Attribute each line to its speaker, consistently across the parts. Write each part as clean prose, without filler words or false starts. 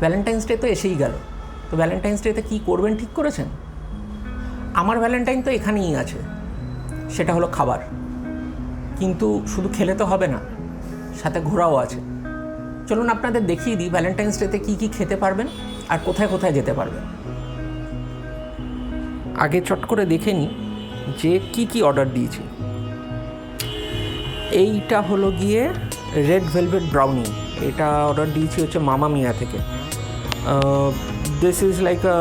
Speaker 1: Valentine's day তো এসেই গেল, তো ভ্যালেন্টাইন্স ডেতে কী করবেন ঠিক করেছেন? আমার ভ্যালেন্টাইন তো এখানেই আছে, সেটা হলো খাবার। কিন্তু শুধু খেলে তো হবে না, সাথে ঘোরাও আছে। চলুন আপনাদের দেখিয়ে দিই ভ্যালেন্টাইন্স ডেতে কী কী খেতে পারবেন আর কোথায় কোথায় যেতে পারবেন। আগে চট করে দেখে নিই যে কি কি অর্ডার দিয়েছি। এইটা হলো গিয়ে রেড ভেলভেট ব্রাউনি, এটা অর্ডার দিয়েছি হচ্ছে মামা মিয়া থেকে। This is like a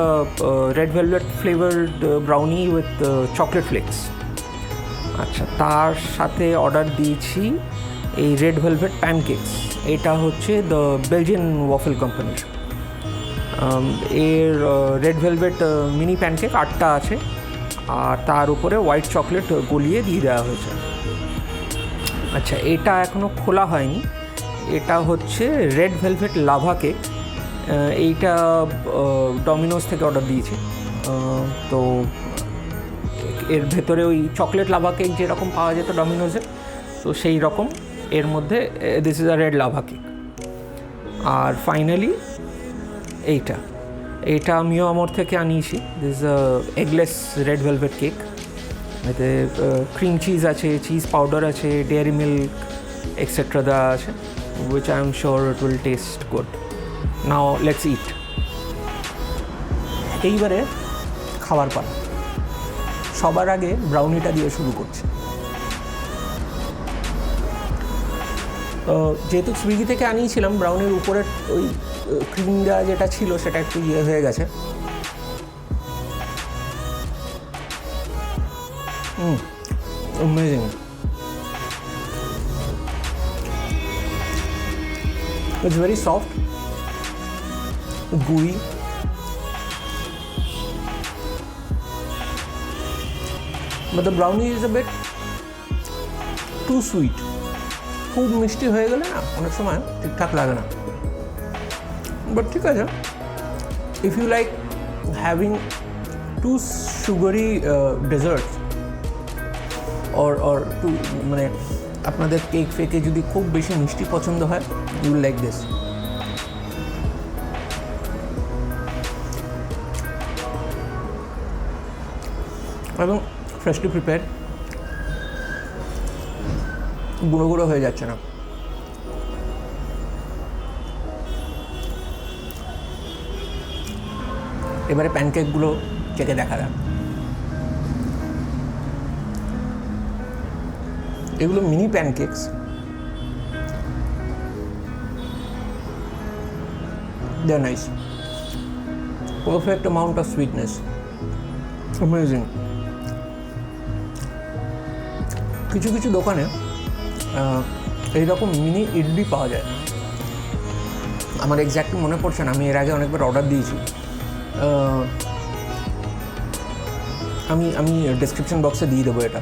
Speaker 1: red velvet flavoured brownie with chocolate flakes. আচ্ছা, তার সাথে অর্ডার দিয়েছি এই রেড ভেলভেট প্যানকেকস, এটা হচ্ছে দ্য বেলজিয়ান ওয়াফেল কোম্পানির। এর রেড ভেলভেট মিনি প্যানকেক 8টা আছে, আর তার উপরে হোয়াইট চকলেট গলিয়ে দিয়ে দেওয়া হয়েছে। আচ্ছা, এটা এখনও খোলা হয়নি, এটা হচ্ছে রেড ভেলভেট লাভা কেক। এইটা ডমিনোস থেকে অর্ডার দিয়েছি। তো এর ভেতরে ওই চকলেট লাভা কেক যেরকম পাওয়া যেত ডমিনোসে, তো সেই রকম এর মধ্যে this is a red lava cake. আর ফাইনালি এইটা আমিও আমোর থেকে আনিয়েছি, this eggless red velvet cake. এতে ক্রিম চিজ আছে, চিজ পাউডার আছে, ডেয়ারি মিল্ক এক্সেট্রা দেওয়া আছে, which I am sure it will taste good. Now let's eat. এইবারে খাবার পালা। সবার আগে ব্রাউনিটা দিয়ে শুরু করছি। যেহেতু সুইগি থেকে আনিয়েছিলাম, ব্রাউনির উপরে ওই ক্রিম দেওয়া যেটা ছিল সেটা একটু হয়ে গেছে। Amazing. It's very soft, gooey, but the brownie is a bit too sweet. খুব মিষ্টি হয়ে গেলে না অনেক সময় ঠিকঠাক লাগে না, বাট ঠিক আছে। If you like having too sugary desserts or to মানে আপনাদের কেক ফেকে যদি খুব বেশি মিষ্টি পছন্দ হয়, ইউ উইল লাইক দিস। এবং ফ্রেশলি প্রিপেয়ার, গুঁড়ো গুঁড়ো হয়ে যাচ্ছে না। এবারে প্যানকেকগুলো চেখে দেখা যাক। এগুলো mini pancakes, they are nice, perfect amount of sweetness, amazing. কিছু কিছু দোকানে এইরকম মিনি ইডলি পাওয়া যায়, আমার এক্স্যাক্টলি মনে পড়ছে না, আমি এর আগে অনেকবার অর্ডার দিয়েছি। আমি ডেসক্রিপশন বক্সে দিয়ে দেবো, এটা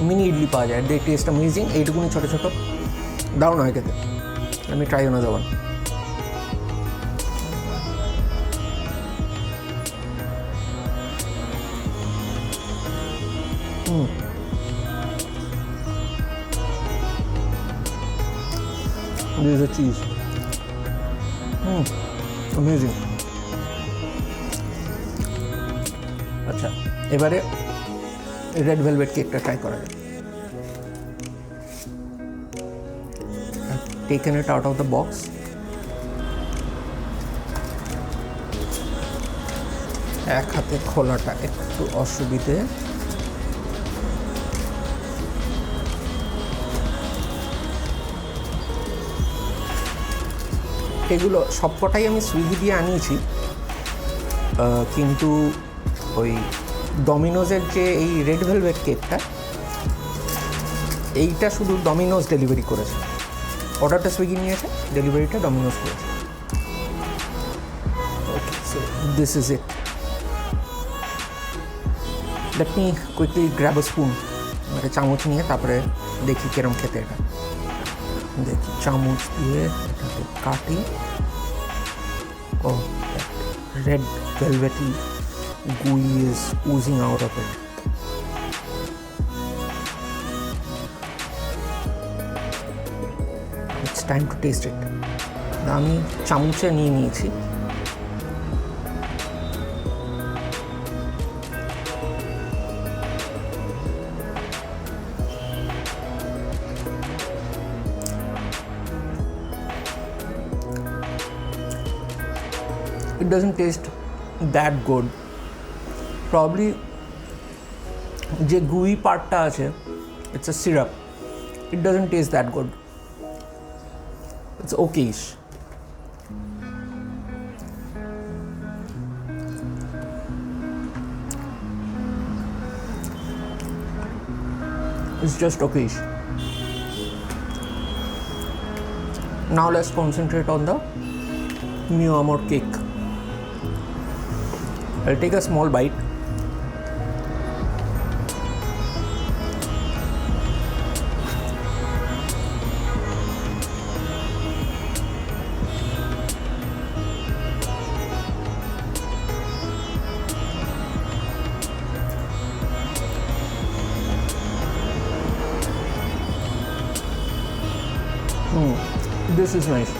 Speaker 1: মিনি ইডলি পাওয়া যায়, দে টেস্ট অ্যামেজিং। এইটুকুনি ছোটো ছোটো দারুণ হয় খেতে, আমি ট্রাই না দেওয়ার। This is a cheese. Amazing. আচ্ছা, এবারে রেড ভেলভেট কেকটা ট্রাই করা যায়। Taken it out of the box. এক হাতে খোলাটা একটু অসুবিধে। এগুলো সবকটাই আমি সুইগি দিয়ে আনিয়েছি, কিন্তু ওই ডমিনোজের যে এই রেড ভেলভেট কেকটা, এইটা শুধু ডমিনোজ ডেলিভারি করেছে। অর্ডারটা সুইগি নিয়েছে, ডেলিভারিটা ডমিনোজ করেছে। Okay, so this is it. Let me quickly grab a spoon, একটা চামচ নিয়ে তারপরে দেখি কিরম খেতে। এটা দেখি, চামচ দিয়ে এটাকে কাটি। ও, red velvety gooey is oozing out of it. It's time to taste it. আমি চামচে নিয়ে নিয়েছি, it doesn't taste that good. Probably যে gooey পার্টটা আছে, it's a syrup, it doesn't taste that good. It's okayish. It's just okayish. Now let's concentrate on the new Amore cake. I'll take a small bite. This is nice.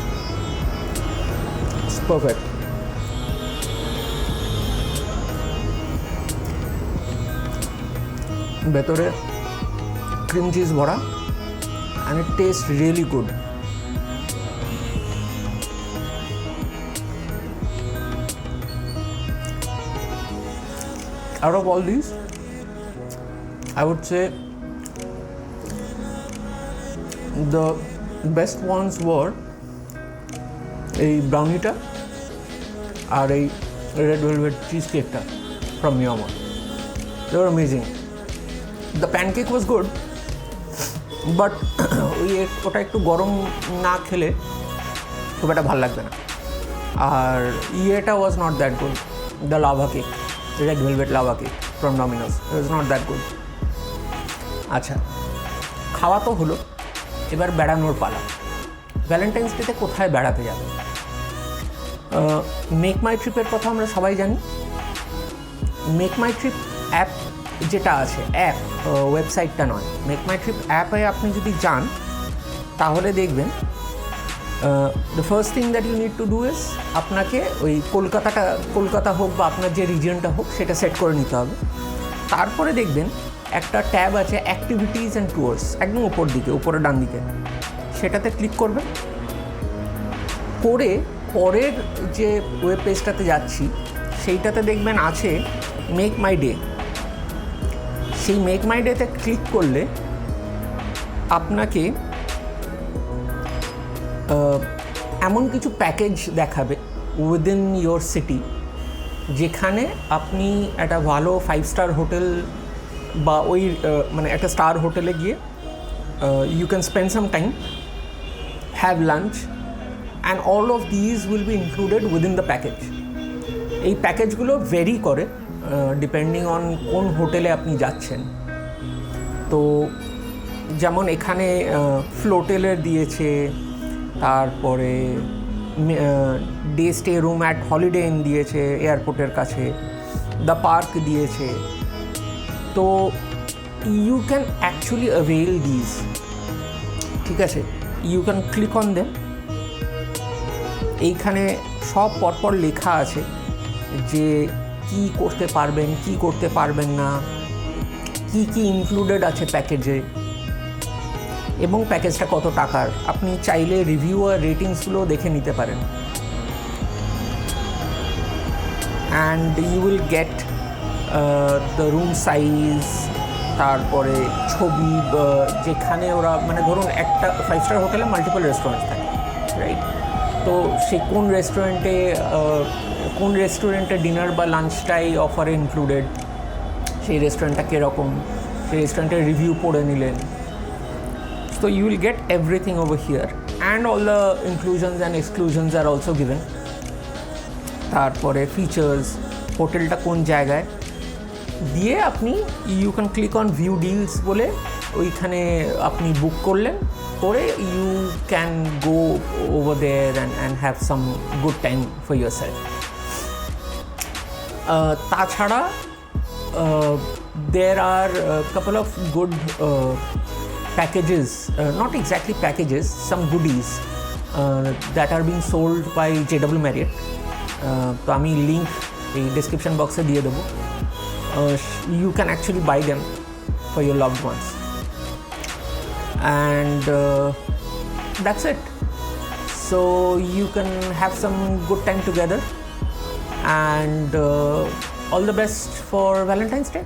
Speaker 1: It's perfect. ভেতরে cream cheese ভরা and it tastes really good. Out of all these, I would say the best ones were a brownie ta আর এই red velvet cheesecake ta from Amore. They were amazing. The pancake was good, but ওটা একটু গরম না খেলে খুব একটা ভালো লাগবে না। আর এটা was not that good. The lava cake, the red velvet lava cake from Domino's, it was not that good. আচ্ছা, খাওয়া তো হলো, এবার বেড়ানোর পালা। ভ্যালেন্টাইন্স ডেতে কোথায় বেড়াতে যাবে? মেক মাই ট্রিপের কথা আমরা সবাই জানি। মেক মাই ট্রিপ অ্যাপ যেটা আছে, অ্যাপ, ওয়েবসাইটটা নয়, মেক মাই ট্রিপ অ্যাপে আপনি যদি যান তাহলে দেখবেন the first thing that you need to do is আপনাকে ওই কলকাতা হোক বা আপনার যে রিজিয়নটা হোক সেটা সেট করে নিতে হবে। তারপরে দেখবেন একটা ট্যাব আছে অ্যাক্টিভিটিস অ্যান্ড ট্যুরস, একদম উপর দিকে, উপরে ডান দিকে, সেটাতে ক্লিক করবেন। করে পরের যে ওয়েব পেজটাতে যাচ্ছি সেইটাতে দেখবেন আছে মেক মাই ডে। সেই মেক মাই ডেতে ক্লিক করলে আপনাকে এমন কিছু প্যাকেজ দেখাবে উইদিন ইয়োর সিটি, যেখানে আপনি একটা ভালো 5 স্টার হোটেল বা ওই মানে একটা স্টার হোটেলে গিয়ে you can spend some time, have lunch, and all of these will be included within the package. এই প্যাকেজগুলো ভেরি করে ডিপেন্ডিং অন কোন হোটেলে আপনি যাচ্ছেন। তো যেমন এখানে ফ্লোটেলের দিয়েছে, তারপরে day stay room at Holiday Inn দিয়েছে এয়ারপোর্টের কাছে, দ্য পার্ক দিয়েছে। তো you can actually avail these, ঠিক আছে? You can click on them. এইখানে সব পরপর লেখা আছে যে কি করতে পারবেন, কি করতে পারবেন না, কি কি ইনক্লুডেড আছে প্যাকেজে, এবং প্যাকেজটা কত টাকার। আপনি চাইলে রিভিউ আর রেটিংসগুলো দেখে নিতে পারেন। And you will get the room size, তারপরে ছবি, যেখানে ওরা মানে ধরুন একটা 5 স্টার হোটেলে মাল্টিপল রেস্টুরেন্ট থাকে, রাইট? তো সে কোন রেস্টুরেন্টে ডিনার বা লাঞ্চটাই অফারে ইনক্লুডেড, সেই রেস্টুরেন্টটা কীরকম, সেই রেস্টুরেন্টের রিভিউ পড়ে নিলেন। So you will get everything over here, and all the inclusions and exclusions are also given. তারপরে ফিচার্স, হোটেলটা কোন জায়গায় দিয়ে আপনি you can click on view deals বলে ওইখানে আপনি বুক করলেন, করে you can go over there and have some good time for yourself. তাছাড়া there are a couple of good packages, not exactly packages, some goodies that are being sold by JW Marriott. তো আমি link এই description বক্সে দিয়ে দেবো। You can actually buy them for your loved ones, and that's it. So you can have some good time together and all the best for Valentine's Day.